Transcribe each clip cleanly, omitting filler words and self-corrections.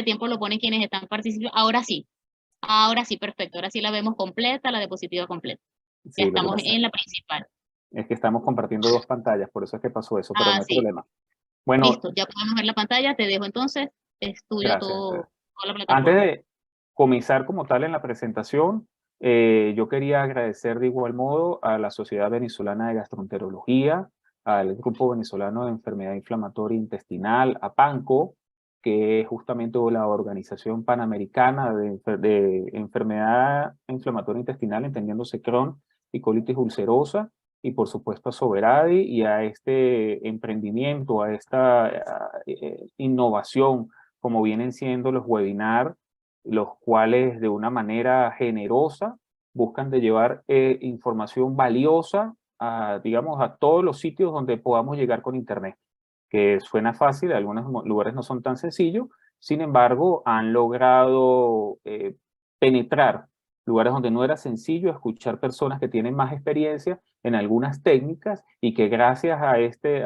este tiempo lo ponen quienes están participando. Ahora sí, perfecto. Ahora sí la vemos completa, la diapositiva completa. Ya Sí, lo que estamos pasa en la principal. es que estamos compartiendo dos pantallas, por eso es que pasó eso, pero no hay Sí. problema. Bueno, Listo, ya podemos ver la pantalla. Te dejo entonces. Es tuyo gracias. todo, toda la Antes plataforma. de comenzar como tal en la presentación, yo quería agradecer de igual modo a la Sociedad Venezolana de Gastroenterología, al Grupo Venezolano de Enfermedad Inflamatoria Intestinal, a PANCO, que es justamente la Organización Panamericana de Enfermedad Inflamatoria Intestinal, entendiéndose Crohn y colitis ulcerosa, y por supuesto a Soberadi y a este emprendimiento, a esta innovación, como vienen siendo los webinars, los cuales de una manera generosa buscan de llevar información valiosa a, digamos, a todos los sitios donde podamos llegar con Internet, que suena fácil, en algunos lugares no son tan sencillos, sin embargo, han logrado penetrar lugares donde no era sencillo, escuchar personas que tienen más experiencia en algunas técnicas y que gracias a este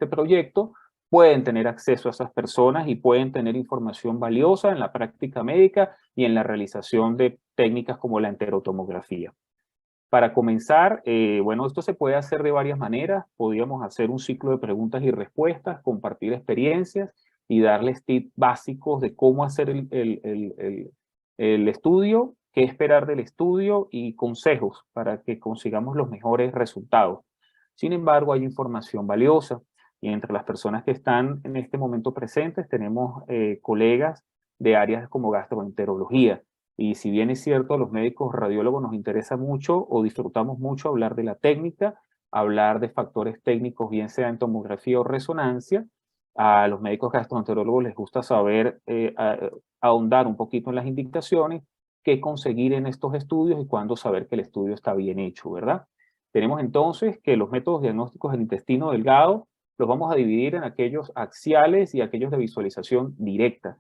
proyecto pueden tener acceso a esas personas y pueden tener información valiosa en la práctica médica y en la realización de técnicas como la enterotomografía. Para comenzar, bueno, esto se puede hacer de varias maneras. Podríamos hacer un ciclo de preguntas y respuestas, compartir experiencias y darles tips básicos de cómo hacer el estudio, qué esperar del estudio y consejos para que consigamos los mejores resultados. Sin embargo, hay información valiosa y entre las personas que están en este momento presentes tenemos colegas de áreas como gastroenterología. Y si bien es cierto, a los médicos radiólogos nos interesa mucho o disfrutamos mucho hablar de la técnica, hablar de factores técnicos, bien sea en tomografía o resonancia, a los médicos gastroenterólogos les gusta saber, ahondar un poquito en las indicaciones, qué conseguir en estos estudios y cuándo saber que el estudio está bien hecho, ¿verdad? Tenemos entonces que los métodos diagnósticos del intestino delgado los vamos a dividir en aquellos axiales y aquellos de visualización directa.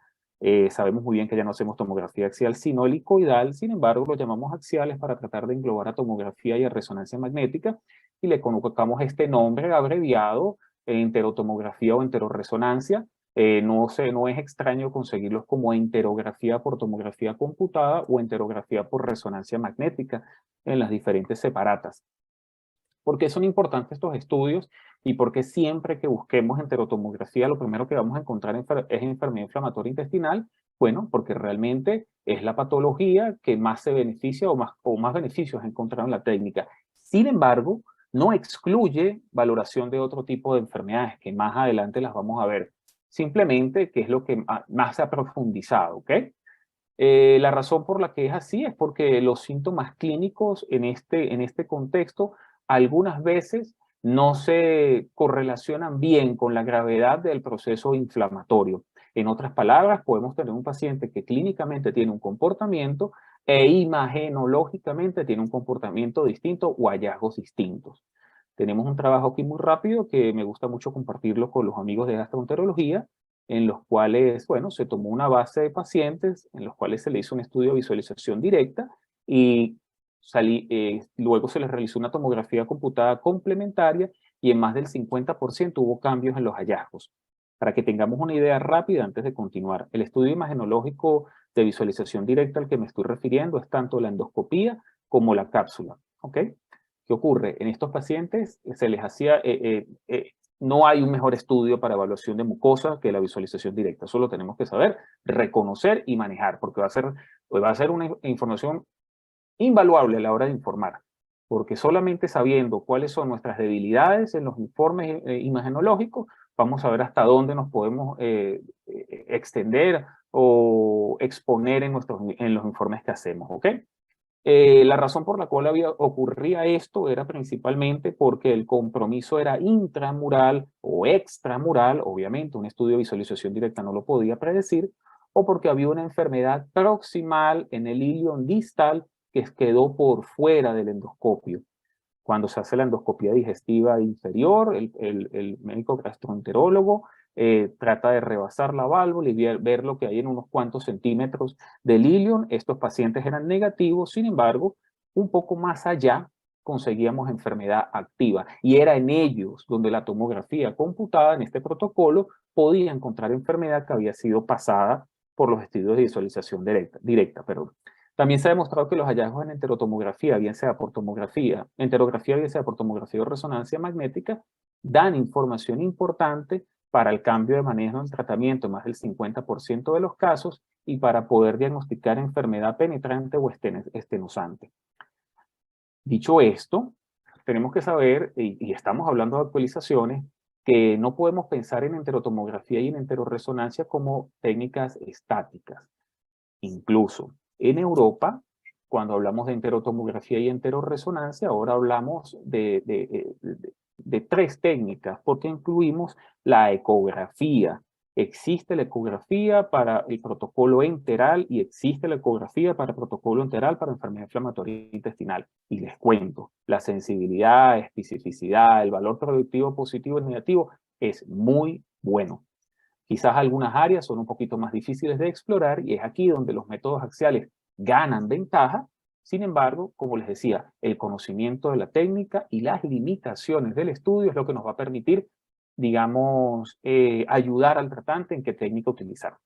Sabemos muy bien que ya no hacemos tomografía axial, sino helicoidal, sin embargo, lo llamamos axiales para tratar de englobar a tomografía y a resonancia magnética, y le colocamos este nombre abreviado, enterotomografía o enteroresonancia. No es extraño conseguirlos como enterografía por tomografía computada o enterografía por resonancia magnética en las diferentes separatas. ¿Por qué son importantes estos estudios y por qué siempre que busquemos enterotomografía lo primero que vamos a encontrar es enfermedad inflamatoria intestinal? Bueno, porque realmente es la patología que más se beneficia o más beneficios ha encontrado en la técnica. Sin embargo, no excluye valoración de otro tipo de enfermedades que más adelante las vamos a ver. Simplemente que es lo que más se ha profundizado, ¿ok? La razón por la que es así es porque los síntomas clínicos en este contexto algunas veces no se correlacionan bien con la gravedad del proceso inflamatorio. En otras palabras, podemos tener un paciente que clínicamente tiene un comportamiento e imagenológicamente tiene un comportamiento distinto o hallazgos distintos. Tenemos un trabajo aquí muy rápido que me gusta mucho compartirlo con los amigos de gastroenterología, en los cuales, bueno, se tomó una base de pacientes, en los cuales se le hizo un estudio de visualización directa y luego se les realizó una tomografía computada complementaria y en más del 50% hubo cambios en los hallazgos. Para que tengamos una idea rápida antes de continuar, el estudio imagenológico de visualización directa al que me estoy refiriendo es tanto la endoscopía como la cápsula, ¿ok? ¿Qué ocurre? En estos pacientes se les hacía, no hay un mejor estudio para evaluación de mucosa que la visualización directa. Eso lo tenemos que saber, reconocer y manejar, porque va a ser una información invaluable a la hora de informar. Porque solamente sabiendo cuáles son nuestras debilidades en los informes imagenológicos, vamos a ver hasta dónde nos podemos extender o exponer en los informes que hacemos, ¿ok? La razón por la cual ocurría esto era principalmente porque el compromiso era intramural o extramural, obviamente un estudio de visualización directa no lo podía predecir, o porque había una enfermedad proximal en el ilion distal que quedó por fuera del endoscopio. Cuando se hace la endoscopia digestiva inferior, el médico gastroenterólogo trata de rebasar la válvula y ver lo que hay en unos cuantos centímetros del ilion. Estos pacientes eran negativos, sin embargo, un poco más allá conseguíamos enfermedad activa. Y era en ellos donde la tomografía computada en este protocolo podía encontrar enfermedad que había sido pasada por los estudios de visualización directa. También se ha demostrado que los hallazgos en enterotomografía, bien sea por tomografía, enterografía, bien sea por tomografía o resonancia magnética, dan información importante para el cambio de manejo en tratamiento en más del 50% de los casos y para poder diagnosticar enfermedad penetrante o estenosante. Dicho esto, tenemos que saber, y estamos hablando de actualizaciones, que no podemos pensar en enterotomografía y en enterorresonancia como técnicas estáticas. Incluso en Europa, cuando hablamos de enterotomografía y enterorresonancia, ahora hablamos de tres técnicas, porque incluimos la ecografía. Existe la ecografía para el protocolo enteral y existe la ecografía para el protocolo enteral para enfermedad inflamatoria intestinal. Y les cuento, la sensibilidad, especificidad, el valor predictivo positivo y negativo es muy bueno. Quizás algunas áreas son un poquito más difíciles de explorar y es aquí donde los métodos axiales ganan ventaja. Sin embargo, como les decía, el conocimiento de la técnica y las limitaciones del estudio es lo que nos va a permitir, digamos, ayudar al tratante en qué técnica utilizar.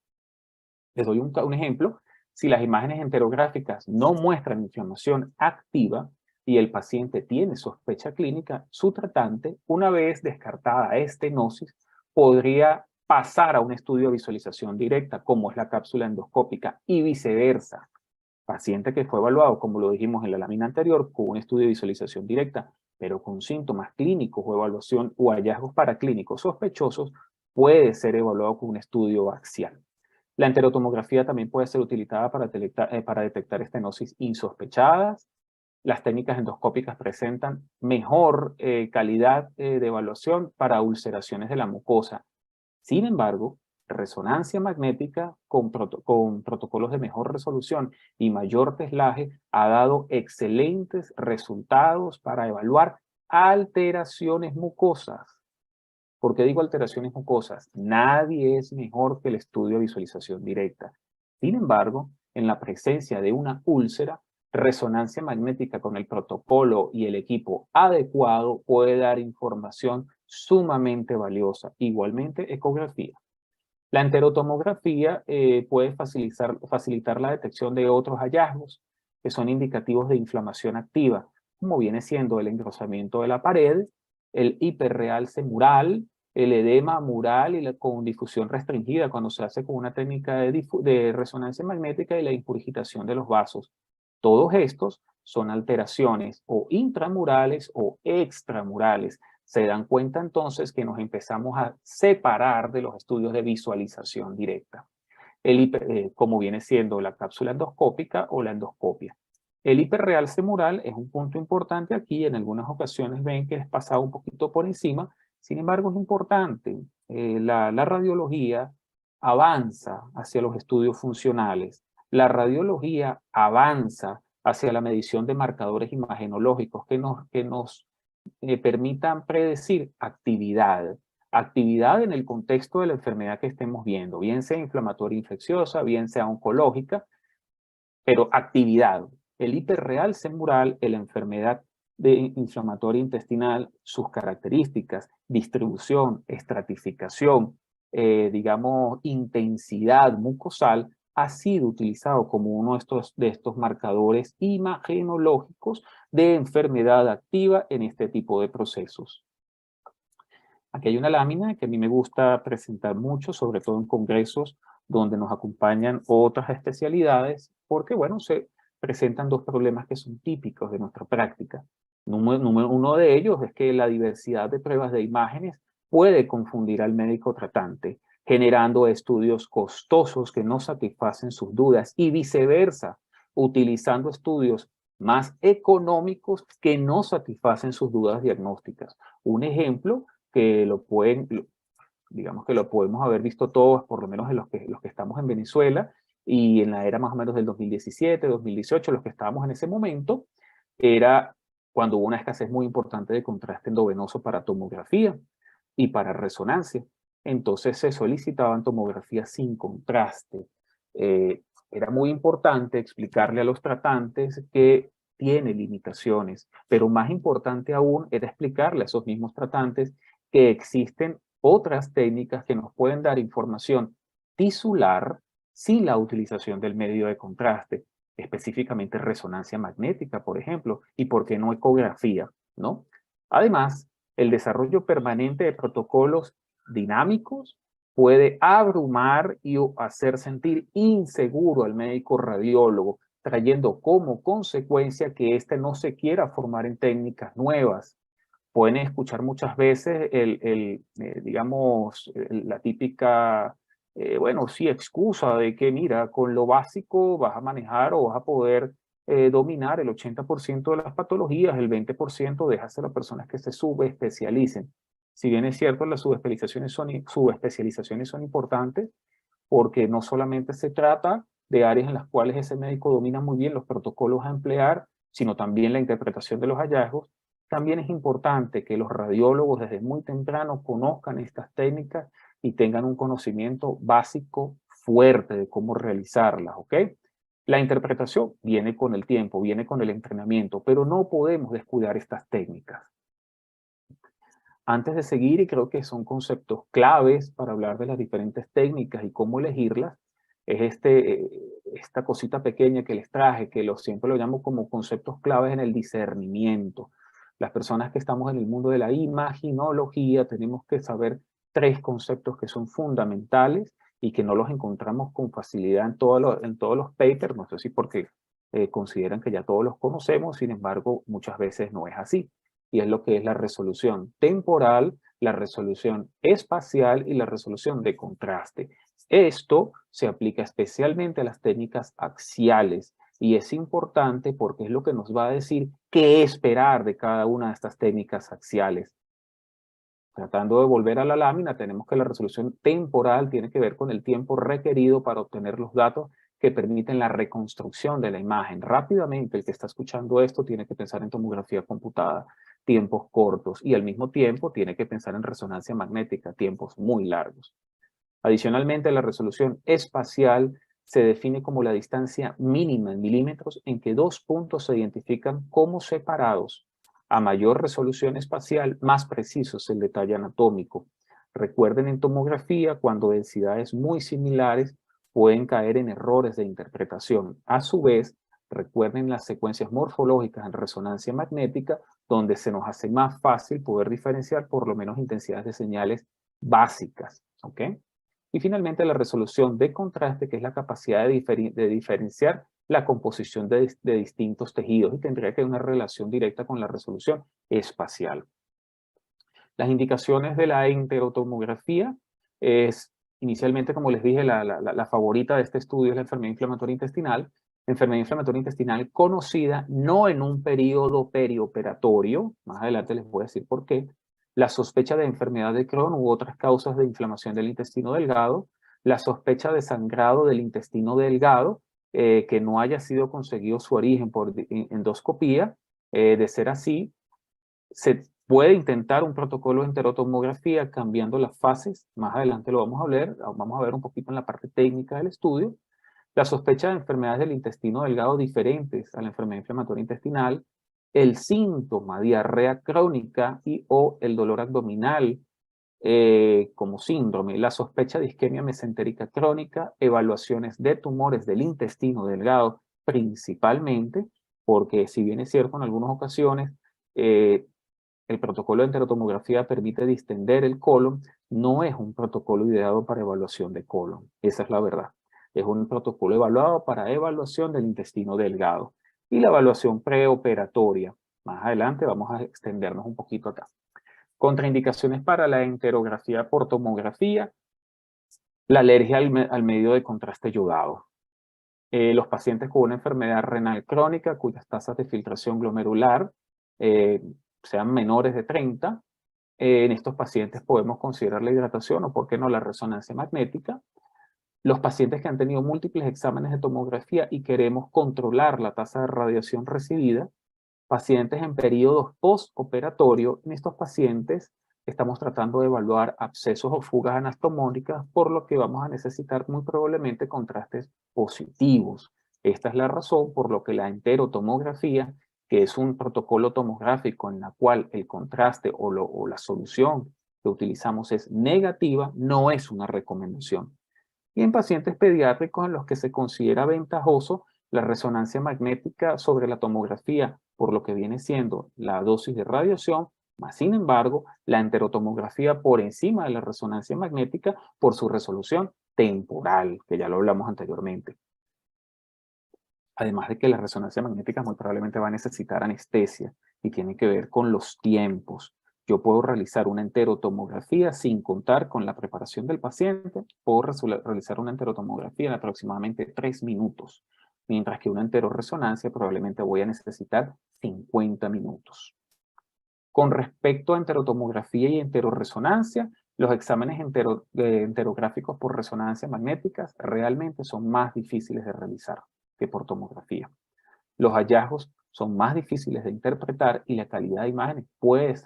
Les doy un ejemplo. Si las imágenes enterográficas no muestran inflamación activa y el paciente tiene sospecha clínica, su tratante, una vez descartada estenosis, podría pasar a un estudio de visualización directa, como es la cápsula endoscópica, y viceversa. Paciente que fue evaluado, como lo dijimos en la lámina anterior, con un estudio de visualización directa, pero con síntomas clínicos o evaluación o hallazgos paraclínicos sospechosos, puede ser evaluado con un estudio axial. La enterotomografía también puede ser utilizada para detectar estenosis insospechadas. Las técnicas endoscópicas presentan mejor calidad de evaluación para ulceraciones de la mucosa. Sin embargo, resonancia magnética con protocolos de mejor resolución y mayor teslaje ha dado excelentes resultados para evaluar alteraciones mucosas. ¿Por qué digo alteraciones mucosas? Nadie es mejor que el estudio de visualización directa. Sin embargo, en la presencia de una úlcera, resonancia magnética con el protocolo y el equipo adecuado puede dar información sumamente valiosa. Igualmente, ecografía. La enterotomografía puede facilitar la detección de otros hallazgos que son indicativos de inflamación activa, como viene siendo el engrosamiento de la pared, el hiperrealce mural, el edema mural con difusión restringida cuando se hace con una técnica de resonancia magnética y la impurgitación de los vasos. Todos estos son alteraciones o intramurales o extramurales. Se dan cuenta entonces que nos empezamos a separar de los estudios de visualización directa, como viene siendo la cápsula endoscópica o la endoscopia. El hiperrealce mural es un punto importante aquí, en algunas ocasiones ven que es pasado un poquito por encima, sin embargo es importante. La radiología avanza hacia los estudios funcionales, la radiología avanza hacia la medición de marcadores imagenológicos que nos permitan predecir actividad. Actividad en el contexto de la enfermedad que estemos viendo, bien sea inflamatoria infecciosa, bien sea oncológica, pero actividad. El hiperrealce mural, la enfermedad inflamatoria intestinal, sus características, distribución, estratificación, digamos, intensidad mucosal, ha sido utilizado como uno de estos marcadores imagenológicos de enfermedad activa en este tipo de procesos. Aquí hay una lámina que a mí me gusta presentar mucho, sobre todo en congresos donde nos acompañan otras especialidades, porque, bueno, se presentan dos problemas que son típicos de nuestra práctica. Uno de ellos es que la diversidad de pruebas de imágenes puede confundir al médico tratante, generando estudios costosos que no satisfacen sus dudas y viceversa, utilizando estudios más económicos que no satisfacen sus dudas diagnósticas. Un ejemplo que digamos que lo podemos haber visto todos, por lo menos en los que estamos en Venezuela, y en la era más o menos del 2017, 2018, los que estábamos en ese momento, era cuando hubo una escasez muy importante de contraste endovenoso para tomografía y para resonancia. Entonces se solicitaban tomografías sin contraste. Era muy importante explicarle a los tratantes que tiene limitaciones, pero más importante aún era explicarle a esos mismos tratantes que existen otras técnicas que nos pueden dar información tisular sin la utilización del medio de contraste, específicamente resonancia magnética, por ejemplo, y por qué no ecografía, ¿no? Además, el desarrollo permanente de protocolos dinámicos puede abrumar y hacer sentir inseguro al médico radiólogo, trayendo como consecuencia que éste no se quiera formar en técnicas nuevas. Pueden escuchar muchas veces digamos, la típica, bueno, sí, excusa de que, mira, con lo básico vas a manejar o vas a poder dominar el 80% de las patologías, el 20% déjase a las personas que se subespecialicen. Si bien es cierto, las subespecializaciones son importantes, porque no solamente se trata de áreas en las cuales ese médico domina muy bien los protocolos a emplear, sino también la interpretación de los hallazgos. También es importante que los radiólogos desde muy temprano conozcan estas técnicas y tengan un conocimiento básico fuerte de cómo realizarlas, ¿ok? La interpretación viene con el tiempo, viene con el entrenamiento, pero no podemos descuidar estas técnicas. Antes de seguir, y creo que son conceptos claves para hablar de las diferentes técnicas y cómo elegirlas, es esta cosita pequeña que les traje, que siempre lo llamo como conceptos claves en el discernimiento. Las personas que estamos en el mundo de la imaginología tenemos que saber 3 conceptos que son fundamentales y que no los encontramos con facilidad en todos los papers, no sé si porque consideran que ya todos los conocemos, sin embargo, muchas veces no es así. Y es lo que es la resolución temporal, la resolución espacial y la resolución de contraste. Esto se aplica especialmente a las técnicas axiales y es importante porque es lo que nos va a decir qué esperar de cada una de estas técnicas axiales. Tratando de volver a la lámina, tenemos que la resolución temporal tiene que ver con el tiempo requerido para obtener los datos que permiten la reconstrucción de la imagen. Rápidamente, el que está escuchando esto tiene que pensar en tomografía computada, tiempos cortos, y al mismo tiempo tiene que pensar en resonancia magnética, tiempos muy largos. Adicionalmente, la resolución espacial se define como la distancia mínima en milímetros en que 2 puntos se identifican como separados. A mayor resolución espacial, más preciso es el detalle anatómico. Recuerden, en tomografía, cuando densidades muy similares pueden caer en errores de interpretación. A su vez, recuerden las secuencias morfológicas en resonancia magnética, donde se nos hace más fácil poder diferenciar por lo menos intensidades de señales básicas, ¿ok? Y finalmente la resolución de contraste, que es la capacidad de diferenciar la composición de distintos tejidos y tendría que haber una relación directa con la resolución espacial. Las indicaciones de la enterotomografía es, inicialmente, como les dije, la favorita de este estudio es la enfermedad inflamatoria intestinal conocida no en un periodo perioperatorio, más adelante les voy a decir por qué, la sospecha de enfermedad de Crohn u otras causas de inflamación del intestino delgado, la sospecha de sangrado del intestino delgado, que no haya sido conseguido su origen por endoscopía. De ser así, se puede intentar un protocolo de enterotomografía cambiando las fases. Más adelante lo vamos a ver un poquito en la parte técnica del estudio. La sospecha de enfermedades del intestino delgado diferentes a la enfermedad inflamatoria intestinal, el síntoma, diarrea crónica y o el dolor abdominal como síndrome, la sospecha de isquemia mesentérica crónica, evaluaciones de tumores del intestino delgado principalmente, porque si bien es cierto en algunas ocasiones el protocolo de enterotomografía permite distender el colon, no es un protocolo ideado para evaluación de colon, esa es la verdad. Es un protocolo evaluado para evaluación del intestino delgado. Y la evaluación preoperatoria. Más adelante vamos a extendernos un poquito acá. Contraindicaciones para la enterografía por tomografía. La alergia al medio de contraste yodado. Los pacientes con una enfermedad renal crónica cuyas tasas de filtración glomerular sean menores de 30. En estos pacientes podemos considerar la hidratación o, por qué no, la resonancia magnética. Los pacientes que han tenido múltiples exámenes de tomografía y queremos controlar la tasa de radiación recibida. Pacientes en periodos postoperatorio, en estos pacientes estamos tratando de evaluar abscesos o fugas anastomónicas, por lo que vamos a necesitar muy probablemente contrastes positivos. Esta es la razón por lo que la enterotomografía que es un protocolo tomográfico en la cual el contraste o la solución que utilizamos es negativa, no es una recomendación. Y en pacientes pediátricos en los que se considera ventajoso la resonancia magnética sobre la tomografía, por lo que viene siendo la dosis de radiación, más sin embargo, la enterotomografía por encima de la resonancia magnética por su resolución temporal, que ya lo hablamos anteriormente. Además de que la resonancia magnética muy probablemente va a necesitar anestesia y tiene que ver con los tiempos. Yo puedo realizar una enterotomografía sin contar con la preparación del paciente. Puedo realizar una enterotomografía en aproximadamente 3 minutos, mientras que una enteroresonancia probablemente voy a necesitar 50 minutos. Con respecto a enterotomografía y enteroresonancia, los exámenes enterográficos por resonancia magnética realmente son más difíciles de realizar que por tomografía. Los hallazgos son más difíciles de interpretar y la calidad de imágenes puede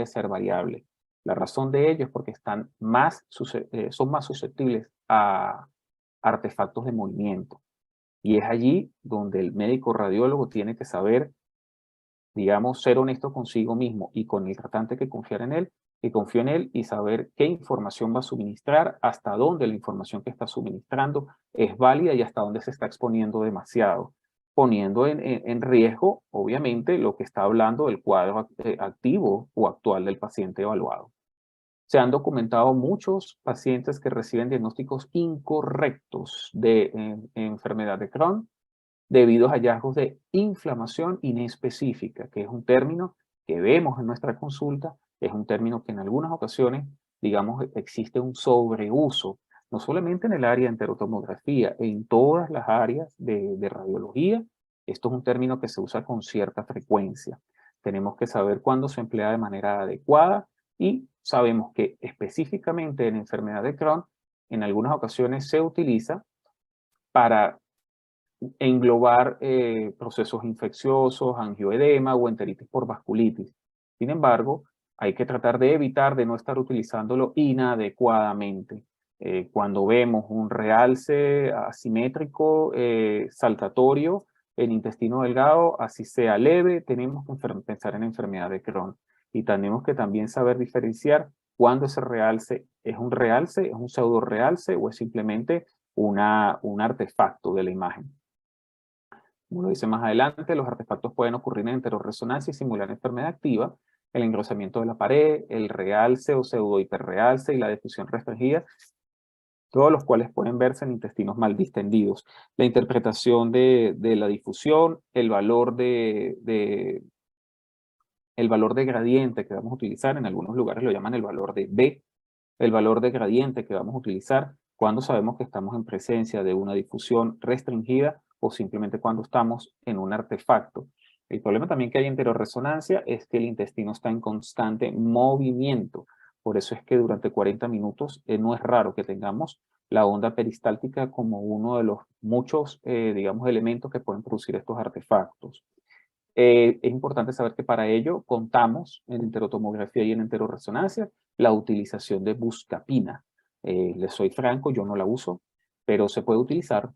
ser variable. La razón de ello es porque son más susceptibles a artefactos de movimiento. Y es allí donde el médico radiólogo tiene que saber, digamos, ser honesto consigo mismo y con el tratante que confía en él, y saber qué información va a suministrar, hasta dónde la información que está suministrando es válida y hasta dónde se está exponiendo demasiado, poniendo en riesgo, obviamente, lo que está hablando del cuadro activo o actual del paciente evaluado. Se han documentado muchos pacientes que reciben diagnósticos incorrectos de enfermedad de Crohn, debido a hallazgos de inflamación inespecífica, que es un término que vemos en nuestra consulta, es un término que en algunas ocasiones, digamos, existe un sobreuso, no solamente en el área de enterotomografía, en todas las áreas de radiología. Esto es un término que se usa con cierta frecuencia. Tenemos que saber cuándo se emplea de manera adecuada y sabemos que específicamente en enfermedad de Crohn, en algunas ocasiones se utiliza para englobar procesos infecciosos, angioedema o enteritis por vasculitis. Sin embargo, hay que tratar de evitar de no estar utilizándolo inadecuadamente. Cuando vemos un realce asimétrico saltatorio en intestino delgado, así sea leve, tenemos que pensar en enfermedad de Crohn. Y tenemos que también saber diferenciar cuándo ese realce, es un pseudo realce o es simplemente un artefacto de la imagen. Como lo dice más adelante, los artefactos pueden ocurrir en enteroresonancia y simular enfermedad activa, el engrosamiento de la pared, el realce o pseudohiperrealce y la difusión restringida, todos los cuales pueden verse en intestinos mal distendidos. La interpretación de la difusión, el valor de gradiente que vamos a utilizar, en algunos lugares lo llaman el valor de B, el valor de gradiente que vamos a utilizar cuando sabemos que estamos en presencia de una difusión restringida o simplemente cuando estamos en un artefacto. El problema también que hay en enteroresonancia es que el intestino está en constante movimiento. Por eso es que durante 40 minutos no es raro que tengamos la onda peristáltica como uno de los muchos, digamos, elementos que pueden producir estos artefactos. Es importante saber que para ello contamos en enterotomografía y en enteroresonancia la utilización de buscapina. Les soy franco, yo no la uso, pero se puede utilizar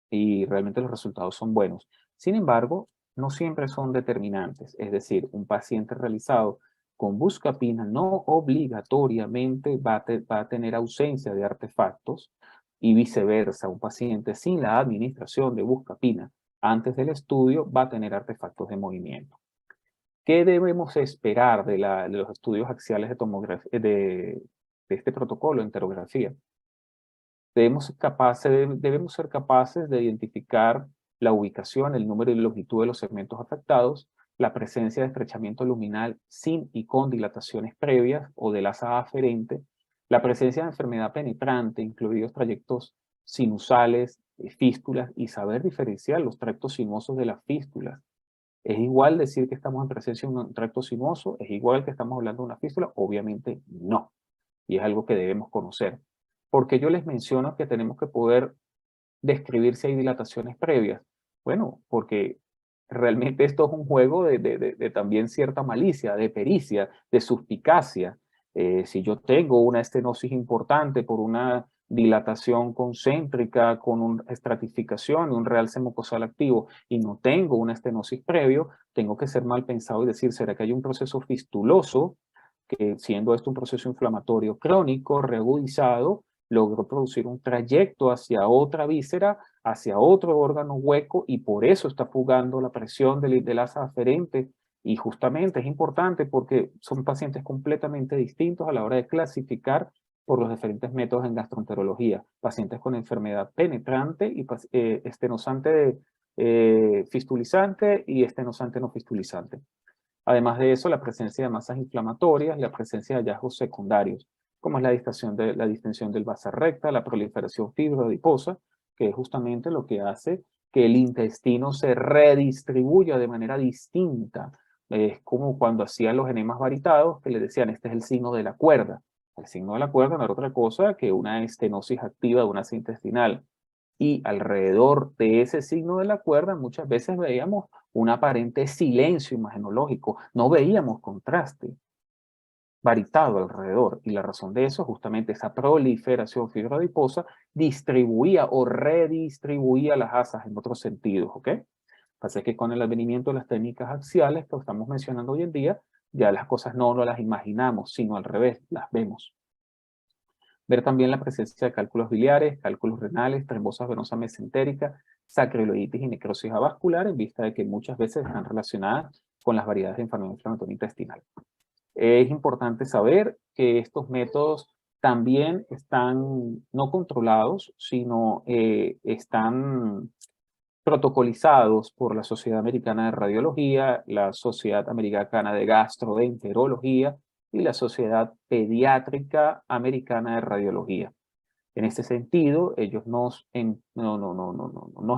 y realmente los resultados son buenos. Sin embargo, no siempre son determinantes, es decir, un paciente realizado con buscapina no obligatoriamente va a tener ausencia de artefactos y viceversa, un paciente sin la administración de buscapina antes del estudio va a tener artefactos de movimiento. ¿Qué debemos esperar de los estudios axiales de tomografía, de este protocolo de enterografía? Debemos ser capaces de identificar la ubicación, el número y longitud de los segmentos afectados, la presencia de estrechamiento luminal sin y con dilataciones previas o del asa aferente, la presencia de enfermedad penetrante, incluidos trayectos sinusales, fístulas, y saber diferenciar los tractos sinuosos de las fístulas. ¿Es igual decir que estamos en presencia de un tracto sinuoso? ¿Es igual que estamos hablando de una fístula? Obviamente no. Y es algo que debemos conocer. Porque yo les menciono que tenemos que poder describir si hay dilataciones previas. Bueno, porque realmente esto es un juego de también cierta malicia, de pericia, de suspicacia. Si yo tengo una estenosis importante por una dilatación concéntrica con una estratificación y un realce mucosal activo y no tengo una estenosis previo, tengo que ser mal pensado y decir, ¿será que hay un proceso fistuloso que, siendo esto un proceso inflamatorio crónico, reagudizado, logró producir un trayecto hacia otra víscera, hacia otro órgano hueco y por eso está fugando la presión del asa aferente? Y justamente es importante porque son pacientes completamente distintos a la hora de clasificar por los diferentes métodos en gastroenterología. Pacientes con enfermedad penetrante y estenosante fistulizante y estenosante no fistulizante. Además de eso, la presencia de masas inflamatorias y la presencia de hallazgos secundarios, como es la distensión del base recta, la proliferación fibroadiposa, que es justamente lo que hace que el intestino se redistribuya de manera distinta. Es como cuando hacían los enemas varitados, que le decían, este es el signo de la cuerda. El signo de la cuerda no era otra cosa que una estenosis activa de una asa intestinal. Y alrededor de ese signo de la cuerda muchas veces veíamos un aparente silencio imagenológico, no veíamos contraste varitado alrededor, y la razón de eso justamente esa proliferación fibroadiposa distribuía o redistribuía las asas en otros sentidos, ¿ok? Pasa que con el advenimiento de las técnicas axiales que estamos mencionando hoy en día, ya las cosas no las imaginamos, sino al revés, las vemos. Ver también la presencia de cálculos biliares, cálculos renales, trombosas venosas mesentéricas, sacroileitis y necrosis avascular, en vista de que muchas veces están relacionadas con las variedades de enfermedad inflamatoria intestinal. Es importante saber que estos métodos también están no controlados, sino están protocolizados por la Sociedad Americana de Radiología, la Sociedad Americana de Gastroenterología y la Sociedad Pediátrica Americana de Radiología. En este sentido, ellos nos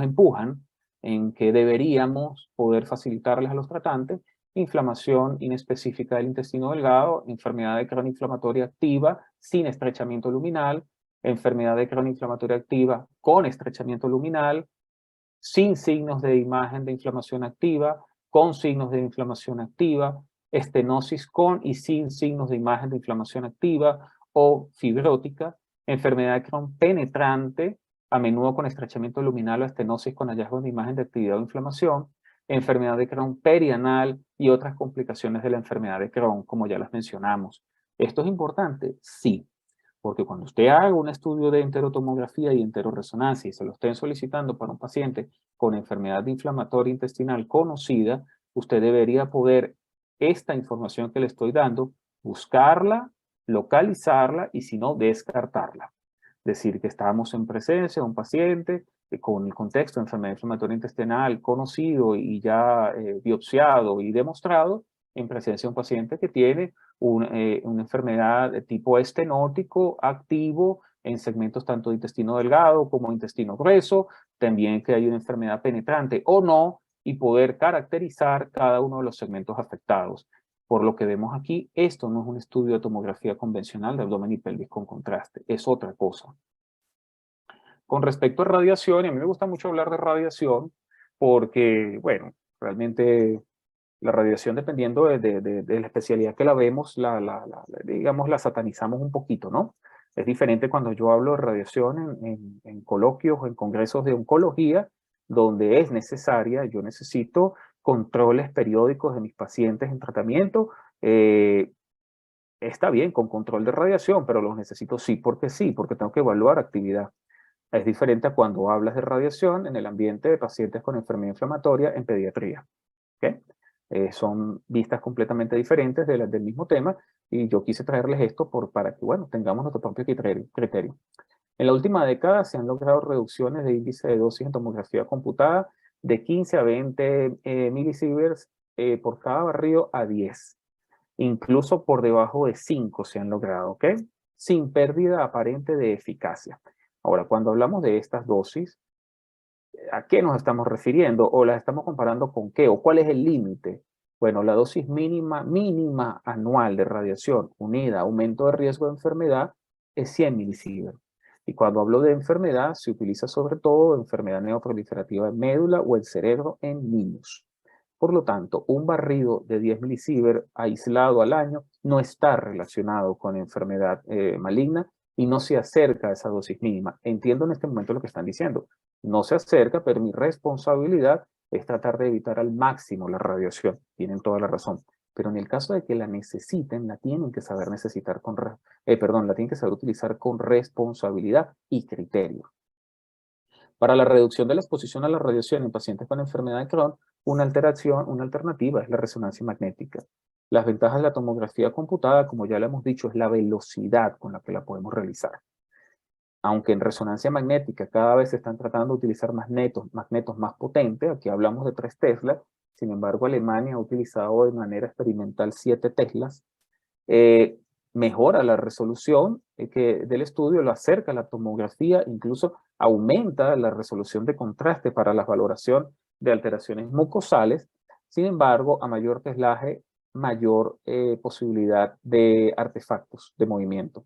empujan en que deberíamos poder facilitarles a los tratantes inflamación inespecífica del intestino delgado, enfermedad de Crohn inflamatoria activa sin estrechamiento luminal, enfermedad de Crohn inflamatoria activa con estrechamiento luminal, sin signos de imagen de inflamación activa, con signos de inflamación activa, estenosis con y sin signos de imagen de inflamación activa o fibrótica, enfermedad de Crohn penetrante, a menudo con estrechamiento luminal o estenosis con hallazgos de imagen de actividad o inflamación, enfermedad de Crohn perianal y otras complicaciones de la enfermedad de Crohn, como ya las mencionamos. ¿Esto es importante? Sí. Porque cuando usted haga un estudio de enterotomografía y enteroresonancia y se lo estén solicitando para un paciente con enfermedad inflamatoria intestinal conocida, usted debería poder, esta información que le estoy dando, buscarla, localizarla y si no, descartarla. Decir que estamos en presencia de un paciente con el contexto de enfermedad inflamatoria intestinal conocido y ya biopsiado y demostrado, en presencia de un paciente que tiene una enfermedad de tipo estenótico activo en segmentos tanto de intestino delgado como intestino grueso, también que hay una enfermedad penetrante o no, y poder caracterizar cada uno de los segmentos afectados. Por lo que vemos aquí, esto no es un estudio de tomografía convencional de abdomen y pelvis con contraste, es otra cosa. Con respecto a radiación, y a mí me gusta mucho hablar de radiación porque, bueno, realmente la radiación, dependiendo de la especialidad que la vemos, digamos, la satanizamos un poquito, ¿no? Es diferente cuando yo hablo de radiación en coloquios o en congresos de oncología, donde es necesaria, yo necesito controles periódicos de mis pacientes en tratamiento. Está bien con control de radiación, pero los necesito sí, porque tengo que evaluar actividad. Es diferente a cuando hablas de radiación en el ambiente de pacientes con enfermedad inflamatoria en pediatría. ¿Okay? Son vistas completamente diferentes del mismo tema y yo quise traerles esto para que, bueno, tengamos nuestro propio criterio. En la última década se han logrado reducciones de índice de dosis en tomografía computada de 15 a 20 milisieverts por cada barrido a 10. Incluso por debajo de 5 se han logrado, ¿ok? Sin pérdida aparente de eficacia. Ahora, cuando hablamos de estas dosis, ¿a qué nos estamos refiriendo? ¿O las estamos comparando con qué? ¿O cuál es el límite? Bueno, la dosis mínima anual de radiación unida a aumento de riesgo de enfermedad es 100 milisieverts. Y cuando hablo de enfermedad, se utiliza sobre todo enfermedad neoproliferativa en médula o en cerebro en niños. Por lo tanto, un barrido de 10 milisieverts aislado al año no está relacionado con enfermedad maligna y no se acerca a esa dosis mínima. Entiendo en este momento lo que están diciendo. No se acerca, pero mi responsabilidad es tratar de evitar al máximo la radiación. Tienen toda la razón. Pero en el caso de que la necesiten, la tienen que saber necesitar la tienen que saber utilizar con responsabilidad y criterio. Para la reducción de la exposición a la radiación en pacientes con enfermedad de Crohn, una alternativa es la resonancia magnética. Las ventajas de la tomografía computada, como ya le hemos dicho, es la velocidad con la que la podemos realizar. Aunque en resonancia magnética cada vez se están tratando de utilizar magnetos más potentes, aquí hablamos de 3 Teslas, sin embargo Alemania ha utilizado de manera experimental 7 Teslas, mejora la resolución del estudio, lo acerca a la tomografía, incluso aumenta la resolución de contraste para la valoración de alteraciones mucosales. Sin embargo, a mayor teslaje, mayor posibilidad de artefactos de movimiento.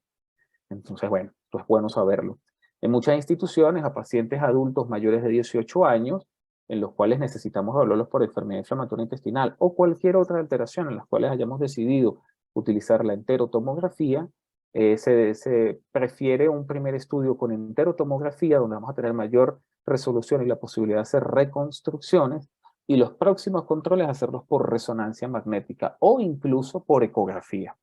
Entonces, bueno, esto es bueno saberlo. En muchas instituciones, a pacientes adultos mayores de 18 años, en los cuales necesitamos evaluarlos por enfermedad inflamatoria intestinal o cualquier otra alteración en las cuales hayamos decidido utilizar la enterotomografía, se prefiere un primer estudio con enterotomografía donde vamos a tener mayor resolución y la posibilidad de hacer reconstrucciones, y los próximos controles hacerlos por resonancia magnética o incluso por ecografía.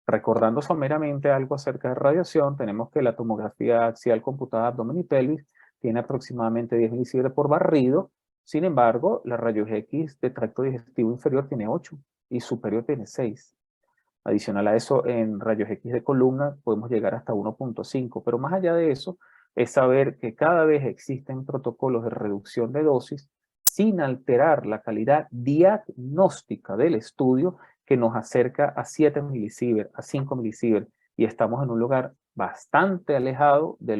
Recordando someramente algo acerca de radiación, tenemos que la tomografía axial computada abdomen y pelvis tiene aproximadamente 10 milisieverts por barrido. Sin embargo, la rayos X de tracto digestivo inferior tiene 8 y superior tiene 6. Adicional a eso, en rayos X de columna podemos llegar hasta 1.5, pero más allá de eso, es saber que cada vez existen protocolos de reducción de dosis sin alterar la calidad diagnóstica del estudio, que nos acerca a 7 milisieverts, a 5 milisieverts, y estamos en un lugar bastante alejado de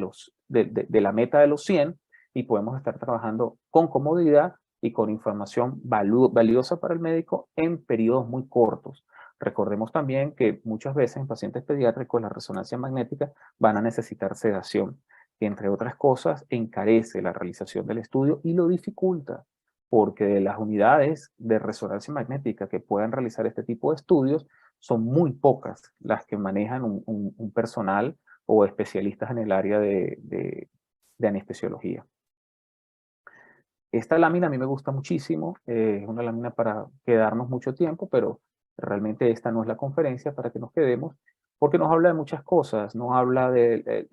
la meta de los 100, y podemos estar trabajando con comodidad y con información valiosa para el médico en periodos muy cortos. Recordemos también que muchas veces en pacientes pediátricos la resonancia magnética van a necesitar sedación, que entre otras cosas encarece la realización del estudio y lo dificulta, porque de las unidades de resonancia magnética que puedan realizar este tipo de estudios, son muy pocas las que manejan un personal o especialistas en el área de anestesiología. Esta lámina a mí me gusta muchísimo, es una lámina para quedarnos mucho tiempo, pero realmente esta no es la conferencia para que nos quedemos, porque nos habla de muchas cosas, nos habla de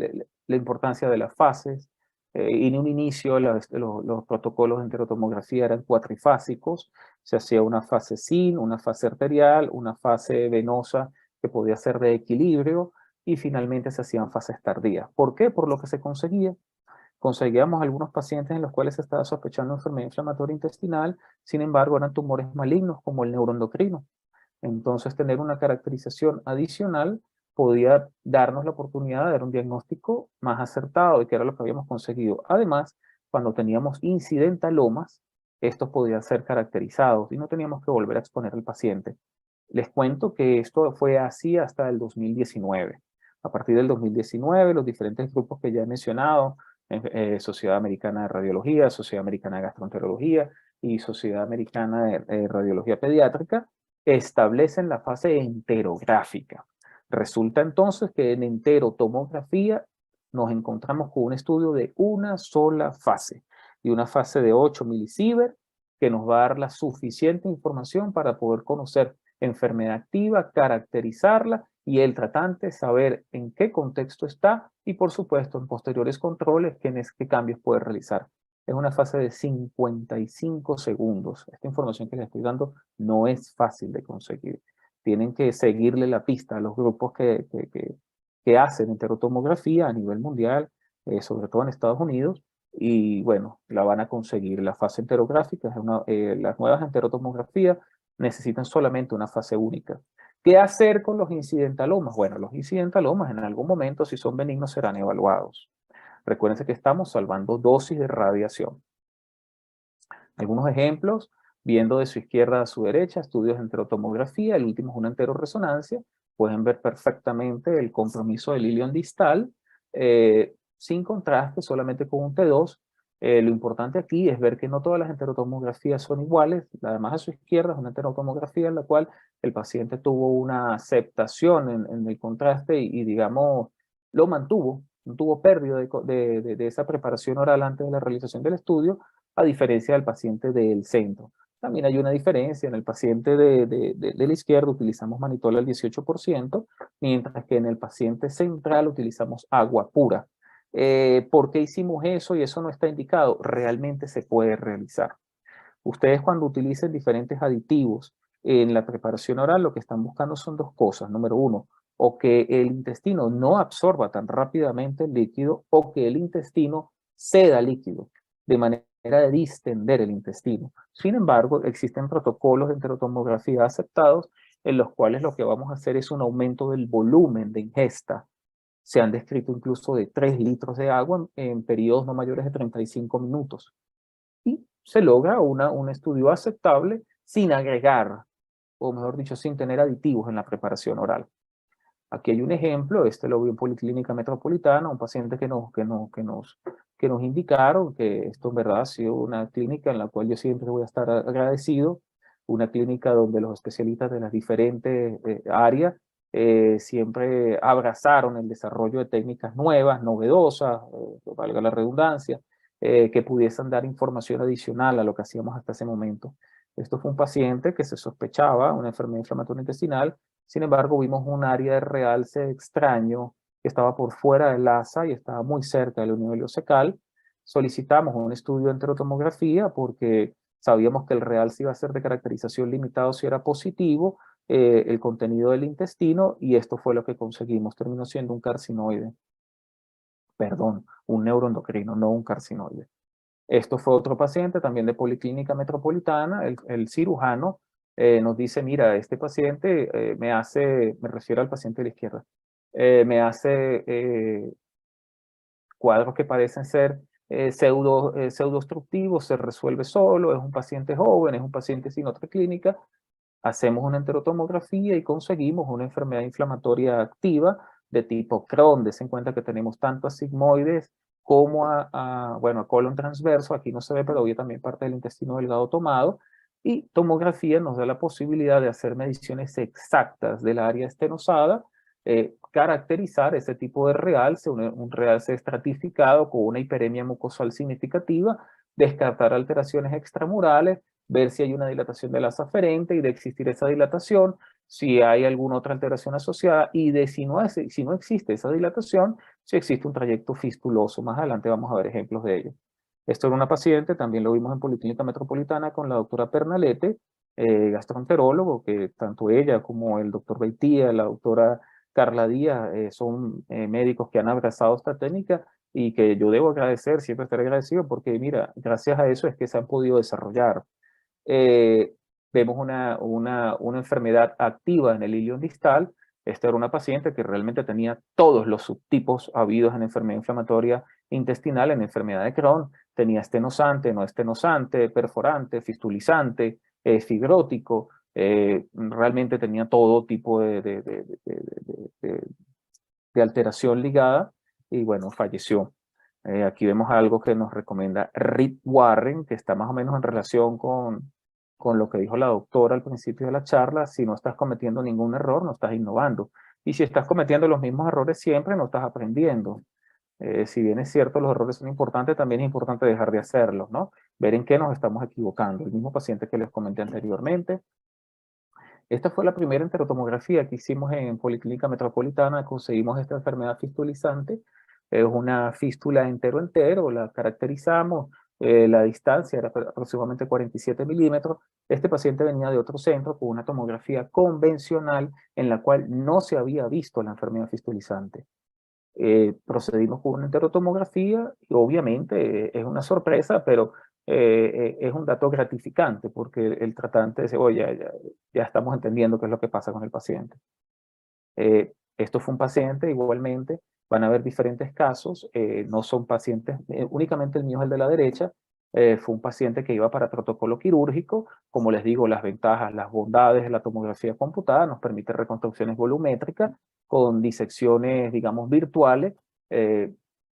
la importancia de las fases. En un inicio los protocolos de enterotomografía eran cuatrifásicos, se hacía una fase SIN, una fase arterial, una fase venosa que podía ser de equilibrio, y finalmente se hacían fases tardías. ¿Por qué? Por lo que se conseguíamos algunos pacientes en los cuales se estaba sospechando enfermedad inflamatoria intestinal, sin embargo eran tumores malignos como el neuroendocrino. Entonces tener una caracterización adicional podía darnos la oportunidad de dar un diagnóstico más acertado, y que era lo que habíamos conseguido. Además, cuando teníamos incidentalomas, estos podían ser caracterizados y no teníamos que volver a exponer al paciente. Les cuento que esto fue así hasta el 2019. A partir del 2019, los diferentes grupos que ya he mencionado, Sociedad Americana de Radiología, Sociedad Americana de Gastroenterología y Sociedad Americana de Radiología Pediátrica, establecen la fase enterográfica. Resulta entonces que en enterotomografía nos encontramos con un estudio de una sola fase, y una fase de 8 milisieverts, que nos va a dar la suficiente información para poder conocer enfermedad activa, caracterizarla, y el tratante saber en qué contexto está, y por supuesto en posteriores controles qué cambios puede realizar. Es una fase de 55 segundos. Esta información que les estoy dando no es fácil de conseguir. Tienen que seguirle la pista a los grupos que hacen enterotomografía a nivel mundial, sobre todo en Estados Unidos, y bueno, la van a conseguir. La fase enterográfica, las nuevas enterotomografías necesitan solamente una fase única. ¿Qué hacer con los incidentalomas? Bueno, los incidentalomas en algún momento, si son benignos, serán evaluados. Recuérdense que estamos salvando dosis de radiación. Algunos ejemplos, viendo de su izquierda a su derecha, estudios de enterotomografía, el último es una enteroresonancia. Pueden ver perfectamente el compromiso del ilion distal, sin contraste, solamente con un T2, Lo importante aquí es ver que no todas las enterotomografías son iguales. Además, a su izquierda es una enterotomografía en la cual el paciente tuvo una aceptación en el contraste y, digamos, lo mantuvo, no tuvo pérdida de esa preparación oral antes de la realización del estudio, a diferencia del paciente del centro. También hay una diferencia. En el paciente de la izquierda utilizamos manitol al 18%, mientras que en el paciente central utilizamos agua pura. ¿Por qué hicimos eso y eso no está indicado? Realmente se puede realizar. Ustedes cuando utilicen diferentes aditivos en la preparación oral, lo que están buscando son dos cosas. Número uno, o que el intestino no absorba tan rápidamente el líquido o que el intestino ceda líquido, de manera de distender el intestino. Sin embargo, existen protocolos de enterotomografía aceptados en los cuales lo que vamos a hacer es un aumento del volumen de ingesta. Se han descrito incluso de 3 litros de agua en periodos no mayores de 35 minutos. Y se logra un estudio aceptable sin agregar, o mejor dicho, sin tener aditivos en la preparación oral. Aquí hay un ejemplo, este lo vi en Policlínica Metropolitana, un paciente que nos indicaron que esto en verdad ha sido una clínica en la cual yo siempre voy a estar agradecido, una clínica donde los especialistas de las diferentes áreas siempre abrazaron el desarrollo de técnicas nuevas, novedosas, valga la redundancia, que pudiesen dar información adicional a lo que hacíamos hasta ese momento. Esto fue un paciente que se sospechaba una enfermedad inflamatoria intestinal. Sin embargo, vimos un área de realce extraño que estaba por fuera del asa y estaba muy cerca del unión ileocecal. Solicitamos un estudio de enterotomografía porque sabíamos que el realce iba a ser de caracterización limitado si era positivo, el contenido del intestino, y esto fue lo que conseguimos. Terminó siendo un carcinoide. Perdón, un neuroendocrino, no un carcinoide. Esto fue otro paciente también de Policlínica Metropolitana. El cirujano nos dice, mira, este paciente me refiero al paciente de la izquierda, me hace cuadros que parecen ser pseudo-obstructivos, se resuelve solo, es un paciente joven, es un paciente sin otra clínica. Hacemos una enterotomografía y conseguimos una enfermedad inflamatoria activa de tipo Crohn. Des en cuenta que tenemos tanto a sigmoides como a colon transverso. Aquí no se ve, pero había también parte del intestino delgado tomado. Y tomografía nos da la posibilidad de hacer mediciones exactas del área estenosada, caracterizar ese tipo de realce, un realce estratificado con una hiperemia mucosal significativa, descartar alteraciones extramurales, ver si hay una dilatación del asa aferente y de existir esa dilatación, si hay alguna otra alteración asociada y de si no existe esa dilatación, si existe un trayecto fistuloso. Más adelante vamos a ver ejemplos de ello. Esto era una paciente, también lo vimos en Policlínica Metropolitana con la doctora Pernalete, gastroenterólogo, que tanto ella como el doctor Beitía, la doctora Carla Díaz, son médicos que han abrazado esta técnica y que yo debo agradecer, siempre estaré agradecido porque mira, gracias a eso es que se han podido desarrollar. Vemos una enfermedad activa en el ilion distal. Esta era una paciente que realmente tenía todos los subtipos habidos en enfermedad inflamatoria intestinal, en enfermedad de Crohn. Tenía estenosante, no estenosante, perforante, fistulizante, fibrótico. Realmente tenía todo tipo de alteración ligada y bueno, falleció. Aquí vemos algo que nos recomienda Rick Warren, que está más o menos en relación con lo que dijo la doctora al principio de la charla. Si no estás cometiendo ningún error, no estás innovando. Y si estás cometiendo los mismos errores siempre, no estás aprendiendo. Si bien es cierto, los errores son importantes, también es importante dejar de hacerlos, ¿no? Ver en qué nos estamos equivocando. El mismo paciente que les comenté anteriormente. Esta fue la primera enterotomografía que hicimos en Policlínica Metropolitana. Conseguimos esta enfermedad fistulizante. Es una fístula entero-entero, la caracterizamos. La distancia era aproximadamente 47 milímetros. Este paciente venía de otro centro con una tomografía convencional en la cual no se había visto la enfermedad fistulizante. Procedimos con una enterotomografía y obviamente es una sorpresa, pero es un dato gratificante porque el tratante dice, oye, ya estamos entendiendo qué es lo que pasa con el paciente. Esto fue un paciente igualmente, van a haber diferentes casos, no son pacientes, únicamente el mío es el de la derecha. Fue un paciente que iba para protocolo quirúrgico. Como les digo, las ventajas, las bondades de la tomografía computada nos permite reconstrucciones volumétricas con disecciones, digamos, virtuales.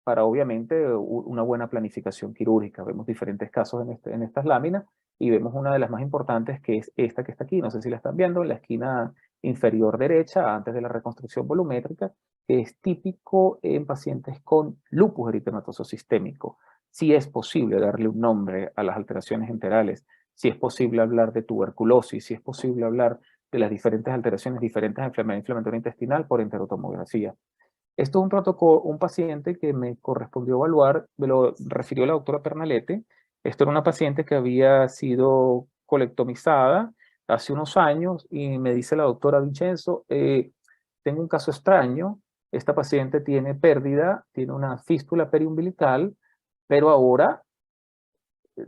para obviamente una buena planificación quirúrgica. Vemos diferentes casos en estas láminas y vemos una de las más importantes, que es esta que está aquí. No sé si la están viendo en la esquina inferior derecha, antes de la reconstrucción volumétrica, que es típico en pacientes con lupus eritematoso sistémico. Si es posible darle un nombre a las alteraciones enterales, si es posible hablar de tuberculosis, si es posible hablar de las diferentes alteraciones, diferentes enfermedades inflamatorias intestinal por enterotomografía. Esto es un protocolo, un paciente que me correspondió evaluar, me lo refirió la doctora Pernalete. Esto era una paciente que había sido colectomizada hace unos años y me dice la doctora: Vincenzo, tengo un caso extraño. Esta paciente tiene pérdida, tiene una fístula periumbilical, pero ahora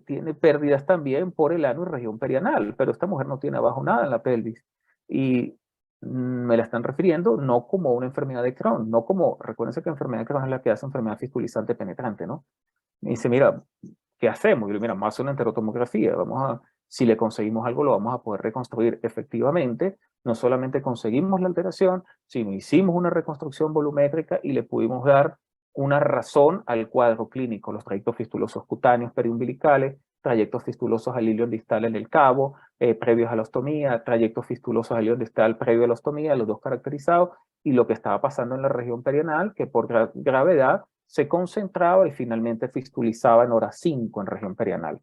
tiene pérdidas también por el ano y región perianal, pero esta mujer no tiene abajo nada en la pelvis. Y me la están refiriendo no como una enfermedad de Crohn, no como, recuérdense que la enfermedad de Crohn es la que hace enfermedad fistulizante penetrante, ¿no? Me dice: mira, ¿qué hacemos? Y yo le digo: mira, vamos a hacer una enterotomografía, si le conseguimos algo, lo vamos a poder reconstruir. Efectivamente, no solamente conseguimos la alteración, sino hicimos una reconstrucción volumétrica y le pudimos dar una razón al cuadro clínico: los trayectos fistulosos cutáneos periumbilicales, trayectos fistulosos al ilion distal en el cabo, previos a la ostomía, trayectos fistulosos al ilion distal previo a la ostomía, los dos caracterizados, y lo que estaba pasando en la región perianal, que por gravedad se concentraba y finalmente fistulizaba en hora 5 en región perianal.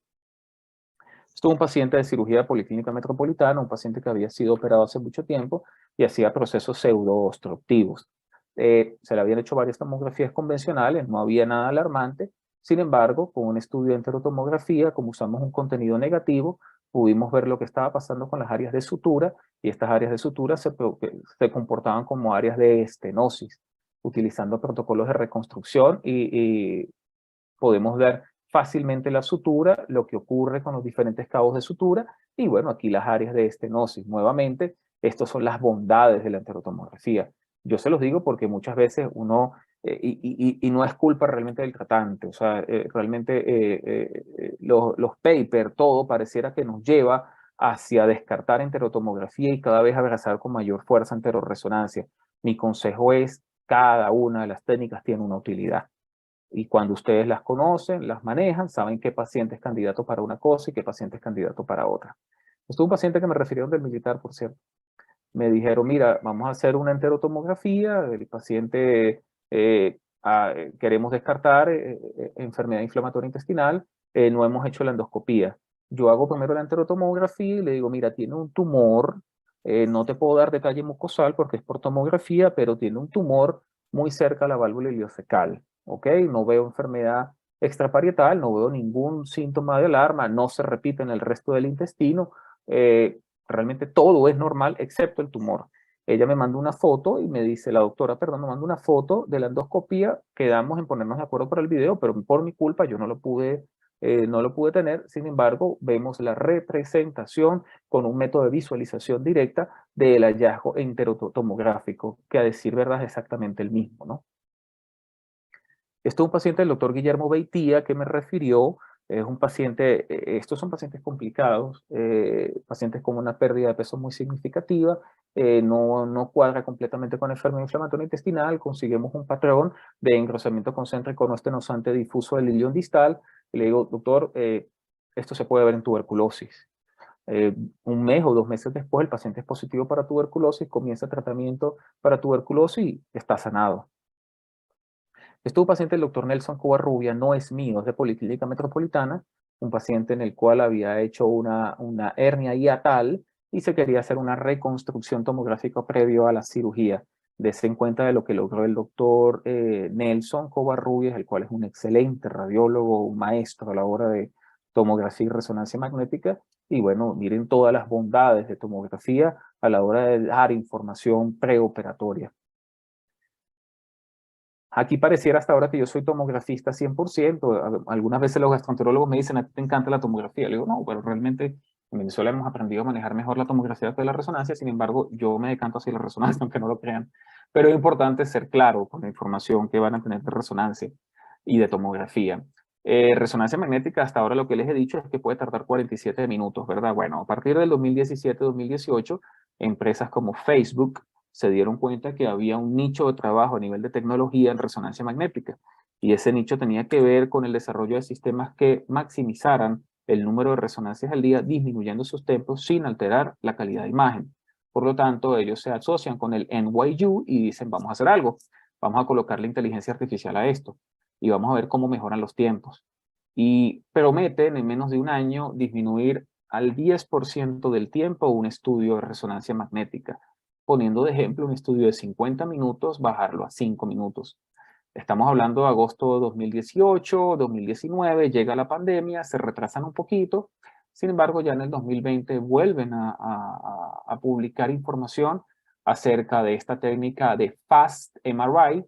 Esto es un paciente de cirugía policlínica metropolitana, un paciente que había sido operado hace mucho tiempo y hacía procesos pseudo-obstructivos. Se le habían hecho varias tomografías convencionales, no había nada alarmante. Sin embargo, con un estudio de enterotomografía, como usamos un contenido negativo, pudimos ver lo que estaba pasando con las áreas de sutura, y estas áreas de sutura se comportaban como áreas de estenosis, utilizando protocolos de reconstrucción, y podemos ver fácilmente la sutura, lo que ocurre con los diferentes cabos de sutura, y bueno, aquí las áreas de estenosis. Nuevamente, estas son las bondades de la enterotomografía. Yo se los digo porque muchas veces uno, y no es culpa realmente del tratante, o sea, realmente los papers, todo pareciera que nos lleva hacia descartar enterotomografía y cada vez abrazar con mayor fuerza enterorresonancia. Mi consejo es: cada una de las técnicas tiene una utilidad. Y cuando ustedes las conocen, las manejan, saben qué paciente es candidato para una cosa y qué paciente es candidato para otra. Esto es un paciente que me refirieron del militar, por cierto. Me dijeron: mira, vamos a hacer una enterotomografía, el paciente, queremos descartar enfermedad inflamatoria intestinal, no hemos hecho la endoscopía. Yo hago primero la enterotomografía y le digo: mira, tiene un tumor, no te puedo dar detalle mucosal porque es por tomografía, pero tiene un tumor muy cerca a la válvula ileocecal, ¿ok? No veo enfermedad extraparietal, no veo ningún síntoma de alarma, no se repite en el resto del intestino, realmente todo es normal excepto el tumor. Ella me mandó una foto y me dice, la doctora, perdón, me mandó una foto de la endoscopía, quedamos en ponernos de acuerdo para el video, pero por mi culpa yo no lo pude tener. Sin embargo, vemos la representación con un método de visualización directa del hallazgo enterotomográfico, que a decir verdad es exactamente el mismo, ¿no? Esto es un paciente del doctor Guillermo Beitía que me refirió. Es un paciente, estos son pacientes complicados, pacientes con una pérdida de peso muy significativa, no cuadra completamente con enfermedad inflamatoria intestinal. Conseguimos un patrón de engrosamiento concéntrico no estenosante difuso del ilion distal. Y le digo: doctor, esto se puede ver en tuberculosis. Un mes o 2 meses después, el paciente es positivo para tuberculosis, comienza tratamiento para tuberculosis y está sanado. Estuvo paciente el doctor Nelson Covarrubia, no es mío, es de Policlínica Metropolitana, un paciente en el cual había hecho una hernia hiatal y se quería hacer una reconstrucción tomográfica previo a la cirugía. Dese en cuenta de lo que logró el doctor Nelson Covarrubias, el cual es un excelente radiólogo, un maestro a la hora de tomografía y resonancia magnética. Y bueno, miren todas las bondades de tomografía a la hora de dar información preoperatoria. Aquí pareciera hasta ahora que yo soy tomografista 100%. Algunas veces los gastroenterólogos me dicen: a ti te encanta la tomografía. Le digo: no, pero realmente en Venezuela hemos aprendido a manejar mejor la tomografía que la resonancia. Sin embargo, yo me decanto hacia la resonancia, aunque no lo crean. Pero es importante ser claro con la información que van a tener de resonancia y de tomografía. Resonancia magnética, hasta ahora lo que les he dicho es que puede tardar 47 minutos, ¿verdad? Bueno, a partir del 2017-2018, empresas como Facebook se dieron cuenta que había un nicho de trabajo a nivel de tecnología en resonancia magnética. Y ese nicho tenía que ver con el desarrollo de sistemas que maximizaran el número de resonancias al día, disminuyendo sus tiempos sin alterar la calidad de imagen. Por lo tanto, ellos se asocian con el NYU y dicen, vamos a hacer algo, vamos a colocar la inteligencia artificial a esto y vamos a ver cómo mejoran los tiempos. Y prometen en menos de un año disminuir al 10% del tiempo un estudio de resonancia magnética, poniendo de ejemplo un estudio de 50 minutos, bajarlo a 5 minutos. Estamos hablando de agosto de 2018, 2019, llega la pandemia, se retrasan un poquito, sin embargo ya en el 2020 vuelven a publicar información acerca de esta técnica de Fast MRI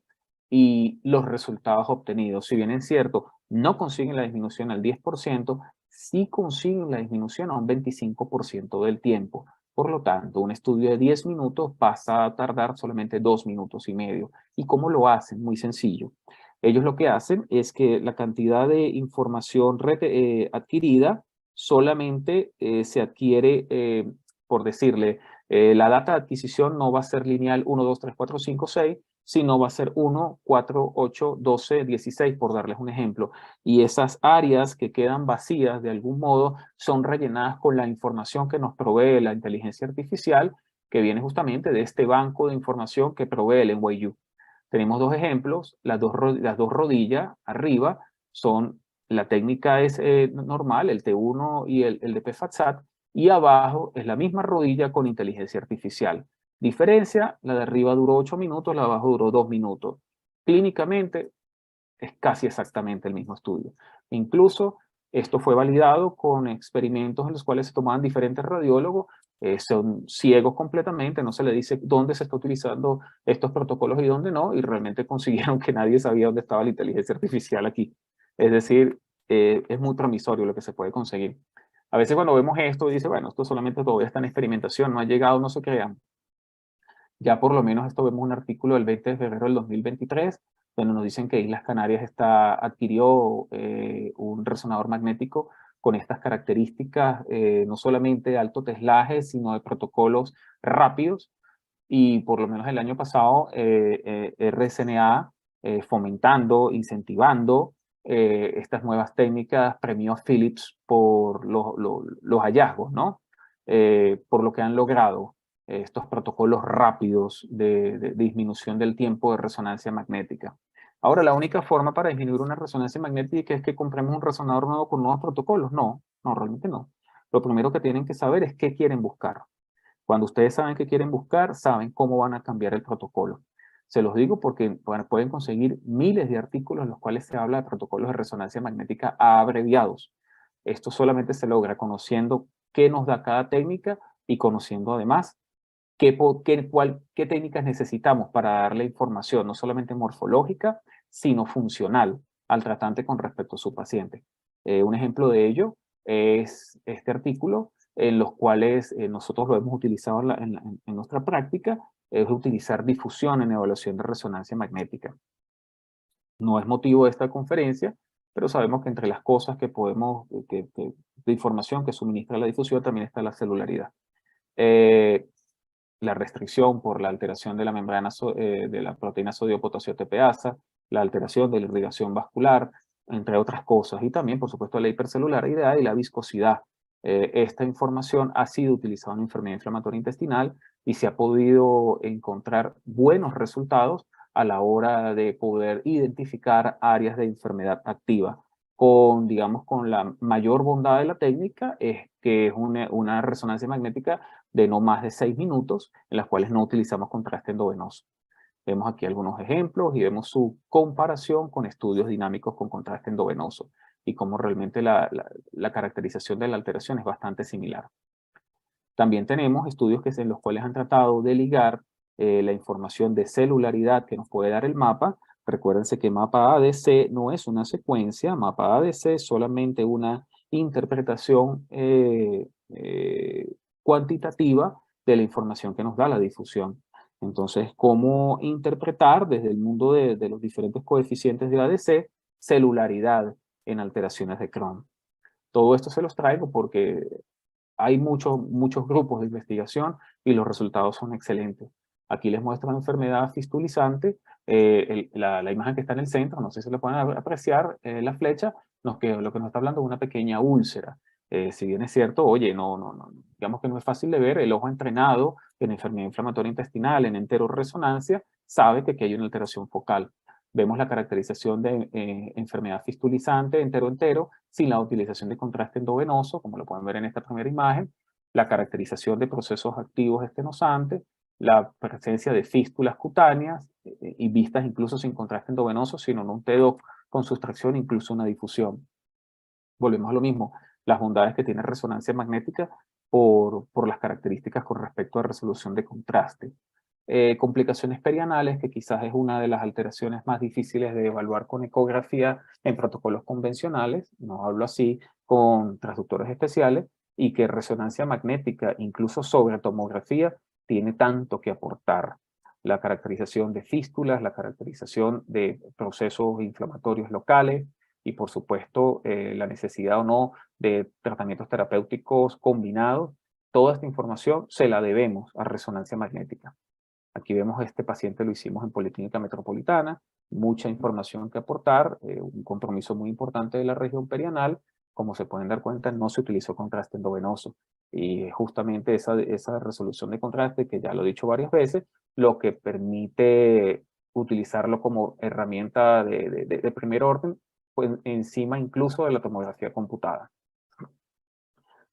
y los resultados obtenidos. Si bien es cierto, no consiguen la disminución al 10%, sí consiguen la disminución a un 25% del tiempo. Por lo tanto, un estudio de 10 minutos pasa a tardar solamente 2 minutos y medio. ¿Y cómo lo hacen? Muy sencillo. Ellos lo que hacen es que la cantidad de información adquirida solamente se adquiere, por decirle, la data de adquisición no va a ser lineal 1, 2, 3, 4, 5, 6, sino va a ser 1, 4, 8, 12, 16, por darles un ejemplo. Y esas áreas que quedan vacías de algún modo son rellenadas con la información que nos provee la inteligencia artificial, que viene justamente de este banco de información que provee el NYU. Tenemos dos ejemplos, las dos rodillas arriba son, la técnica es normal, el T1 y el de PFATSAT, y abajo es la misma rodilla con inteligencia artificial. Diferencia, la de arriba duró 8 minutos, la de abajo duró 2 minutos. Clínicamente es casi exactamente el mismo estudio. Incluso esto fue validado con experimentos en los cuales se tomaban diferentes radiólogos, son ciegos completamente, no se le dice dónde se está utilizando estos protocolos y dónde no, y realmente consiguieron que nadie sabía dónde estaba la inteligencia artificial aquí. Es decir, es muy promisorio lo que se puede conseguir. A veces cuando vemos esto, dice, bueno, esto solamente todavía está en experimentación, no ha llegado, no se crean. Ya por lo menos esto vemos un artículo del 20 de febrero del 2023, donde nos dicen que Islas Canarias adquirió un resonador magnético con estas características, no solamente de alto teslaje, sino de protocolos rápidos. Y por lo menos el año pasado, RSNA, fomentando, incentivando estas nuevas técnicas, premió a Philips por los hallazgos, ¿no? Por lo que han logrado estos protocolos rápidos de disminución del tiempo de resonancia magnética. Ahora, la única forma para disminuir una resonancia magnética es que compremos un resonador nuevo con nuevos protocolos. No, realmente no. Lo primero que tienen que saber es qué quieren buscar. Cuando ustedes saben qué quieren buscar, saben cómo van a cambiar el protocolo. Se los digo porque pueden conseguir miles de artículos en los cuales se habla de protocolos de resonancia magnética abreviados. Esto solamente se logra conociendo qué nos da cada técnica y conociendo además qué técnicas necesitamos para darle información, no solamente morfológica, sino funcional al tratante con respecto a su paciente. Un ejemplo de ello es este artículo, en los cuales nosotros lo hemos utilizado en nuestra práctica, es utilizar difusión en evaluación de resonancia magnética. No es motivo de esta conferencia, pero sabemos que entre las cosas que podemos, de información que suministra la difusión también está la celularidad. La restricción por la alteración de la membrana de la proteína sodio-potasio TPasa, la alteración de la irrigación vascular, entre otras cosas, y también, por supuesto, la hipercelularidad y la viscosidad. Esta información ha sido utilizada en enfermedad inflamatoria intestinal y se ha podido encontrar buenos resultados a la hora de poder identificar áreas de enfermedad activa. Digamos, con la mayor bondad de la técnica es que es una resonancia magnética de no más de 6 minutos, en las cuales no utilizamos contraste endovenoso. Vemos aquí algunos ejemplos y vemos su comparación con estudios dinámicos con contraste endovenoso y cómo realmente la caracterización de la alteración es bastante similar. También tenemos estudios en los cuales han tratado de ligar la información de celularidad que nos puede dar el mapa. Recuérdense que mapa ADC no es una secuencia, mapa ADC es solamente una interpretación cuantitativa de la información que nos da la difusión. Entonces, ¿cómo interpretar desde el mundo de los diferentes coeficientes de ADC celularidad en alteraciones de Crohn? Todo esto se los traigo porque hay muchos grupos de investigación y los resultados son excelentes. Aquí les muestro una enfermedad fistulizante la imagen que está en el centro, no sé si lo pueden apreciar, la flecha, lo que nos está hablando es una pequeña úlcera. Si bien es cierto, oye, digamos que no es fácil de ver, el ojo entrenado en enfermedad inflamatoria intestinal, en enteroresonancia, sabe que aquí hay una alteración focal. Vemos la caracterización de enfermedad fistulizante entero-entero, sin la utilización de contraste endovenoso, como lo pueden ver en esta primera imagen, la caracterización de procesos activos estenosantes, la presencia de fístulas cutáneas y vistas incluso sin contraste endovenoso, sino en un TEDOC con sustracción, incluso una difusión. Volvemos a lo mismo, las bondades que tiene resonancia magnética por las características con respecto a resolución de contraste. Complicaciones perianales, que quizás es una de las alteraciones más difíciles de evaluar con ecografía en protocolos convencionales, no hablo así con transductores especiales, y que resonancia magnética, incluso sobre tomografía, tiene tanto que aportar. La caracterización de fístulas, la caracterización de procesos inflamatorios locales, y por supuesto la necesidad o no de tratamientos terapéuticos combinados, toda esta información se la debemos a resonancia magnética. Aquí vemos este paciente, lo hicimos en Policlínica Metropolitana, mucha información que aportar, un compromiso muy importante de la región perianal. Como se pueden dar cuenta, no se utilizó contraste endovenoso. Y justamente esa resolución de contraste, que ya lo he dicho varias veces, lo que permite utilizarlo como herramienta de primer orden, pues encima incluso de la tomografía computada.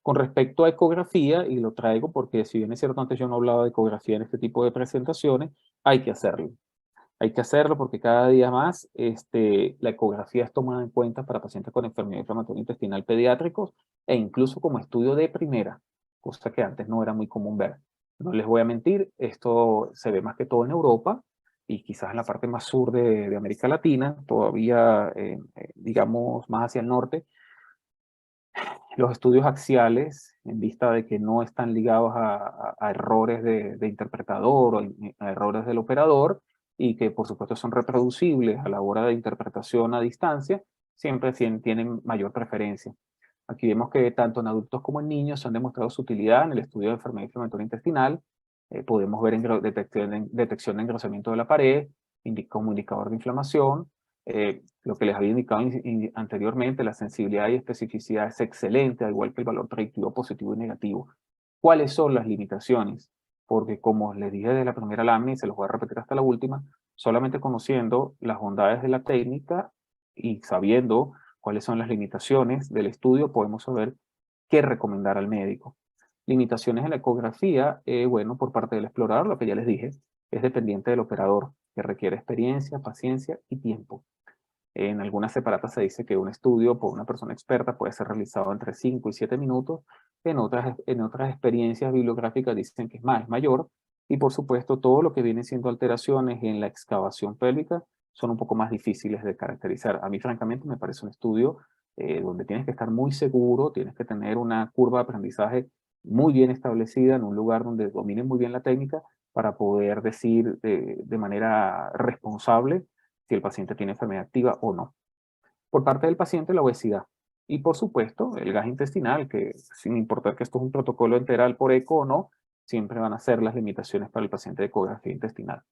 Con respecto a ecografía, y lo traigo porque si bien es cierto antes yo no hablaba de ecografía en este tipo de presentaciones, hay que hacerlo. Hay que hacerlo porque cada día más la ecografía es tomada en cuenta para pacientes con enfermedad inflamatoria intestinal pediátricos e incluso como estudio de primera, cosa que antes no era muy común ver. No les voy a mentir, esto se ve más que todo en Europa y quizás en la parte más sur de América Latina, todavía digamos más hacia el norte. Los estudios axiales, en vista de que no están ligados a errores de interpretador o a errores del operador, y que por supuesto son reproducibles a la hora de interpretación a distancia, siempre tienen mayor preferencia. Aquí vemos que tanto en adultos como en niños se han demostrado su utilidad en el estudio de enfermedad inflamatoria intestinal. Podemos ver detección de engrosamiento de la pared, como indicador de inflamación. Lo que les había indicado anteriormente, la sensibilidad y especificidad es excelente, al igual que el valor predictivo positivo y negativo. ¿Cuáles son las limitaciones? Porque como les dije desde la primera lámina, y se los voy a repetir hasta la última, solamente conociendo las bondades de la técnica y sabiendo cuáles son las limitaciones del estudio, podemos saber qué recomendar al médico. Limitaciones en la ecografía, bueno, por parte del explorador, lo que ya les dije, es dependiente del operador, que requiere experiencia, paciencia y tiempo. En algunas separatas se dice que un estudio por una persona experta puede ser realizado entre 5 y 7 minutos. En otras experiencias bibliográficas dicen que es mayor. Y por supuesto, todo lo que viene siendo alteraciones en la excavación pélvica son un poco más difíciles de caracterizar. A mí, francamente, me parece un estudio donde tienes que estar muy seguro, tienes que tener una curva de aprendizaje muy bien establecida en un lugar donde dominen muy bien la técnica para poder decir de manera responsable si el paciente tiene enfermedad activa o no. Por parte del paciente, la obesidad. Y por supuesto, el gas intestinal, que sin importar que esto es un protocolo enteral por eco o no, siempre van a ser las limitaciones para el paciente de ecografía intestinal.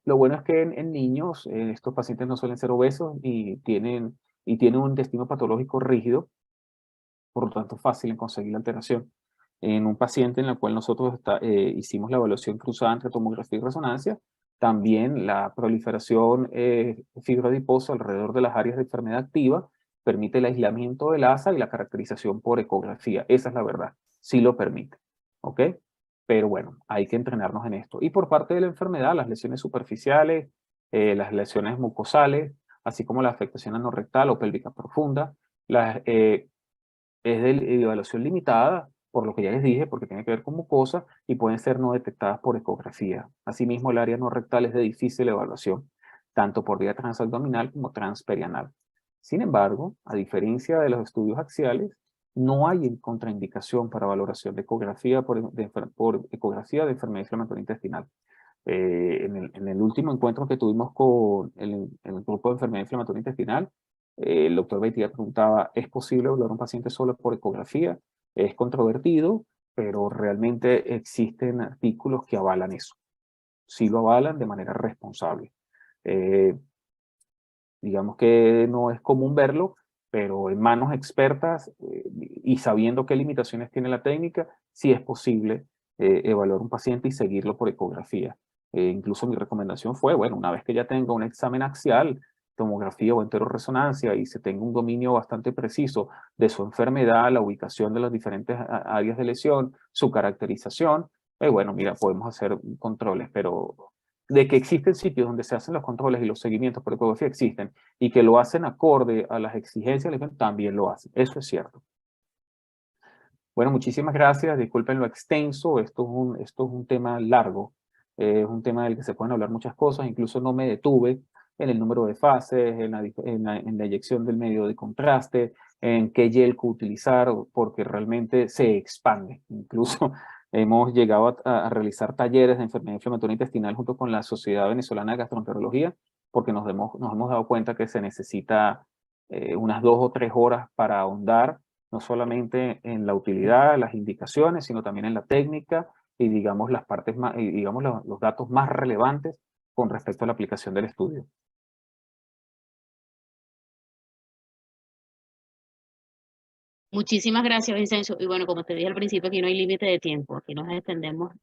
Lo bueno es que en niños, estos pacientes no suelen ser obesos y tienen un intestino patológico rígido, por lo tanto fácil en conseguir la alteración. En un paciente en el cual nosotros hicimos la evaluación cruzada entre tomografía y resonancia, también la proliferación fibroadiposa alrededor de las áreas de enfermedad activa permite el aislamiento del asa y la caracterización por ecografía. Esa es la verdad, sí lo permite, ¿ok? Pero bueno, hay que entrenarnos en esto. Y por parte de la enfermedad, las lesiones superficiales, las lesiones mucosales, así como la afectación anorrectal o pélvica profunda, es de evaluación limitada, por lo que ya les dije, porque tiene que ver con mucosa y pueden ser no detectadas por ecografía. Asimismo, el área no rectal es de difícil evaluación, tanto por vía transabdominal como transperianal. Sin embargo, a diferencia de los estudios axiales, no hay contraindicación para valoración de ecografía por ecografía de enfermedad inflamatoria intestinal. En el último encuentro que tuvimos con el grupo de enfermedad inflamatoria intestinal, el doctor Beitia preguntaba, ¿es posible evaluar a un paciente solo por ecografía? Es controvertido, pero realmente existen artículos que avalan eso. Sí lo avalan de manera responsable. Digamos que no es común verlo, pero en manos expertas y sabiendo qué limitaciones tiene la técnica, sí es posible evaluar un paciente y seguirlo por ecografía. Incluso mi recomendación fue, bueno, una vez que ya tenga un examen axial, tomografía o enterorresonancia y se tenga un dominio bastante preciso de su enfermedad, la ubicación de las diferentes áreas de lesión, su caracterización, bueno, mira, podemos hacer controles, pero de que existen sitios donde se hacen los controles y los seguimientos por ecografía existen, y que lo hacen acorde a las exigencias, también lo hacen. Eso es cierto. Bueno, muchísimas gracias. Disculpen lo extenso. Esto es un tema largo. Es un tema del que se pueden hablar muchas cosas. Incluso no me detuve en el número de fases, en la eyección del medio de contraste, en qué yelco utilizar, porque realmente se expande. Incluso hemos llegado a realizar talleres de enfermedad inflamatoria intestinal junto con la Sociedad Venezolana de Gastroenterología, porque nos hemos dado cuenta que se necesita unas 2 o 3 horas para ahondar no solamente en la utilidad, las indicaciones, sino también en la técnica y digamos las partes más, y digamos los datos más relevantes con respecto a la aplicación del estudio. Muchísimas gracias, Vicencio. Y bueno, como te dije al principio, aquí no hay límite de tiempo. Aquí nos extendemos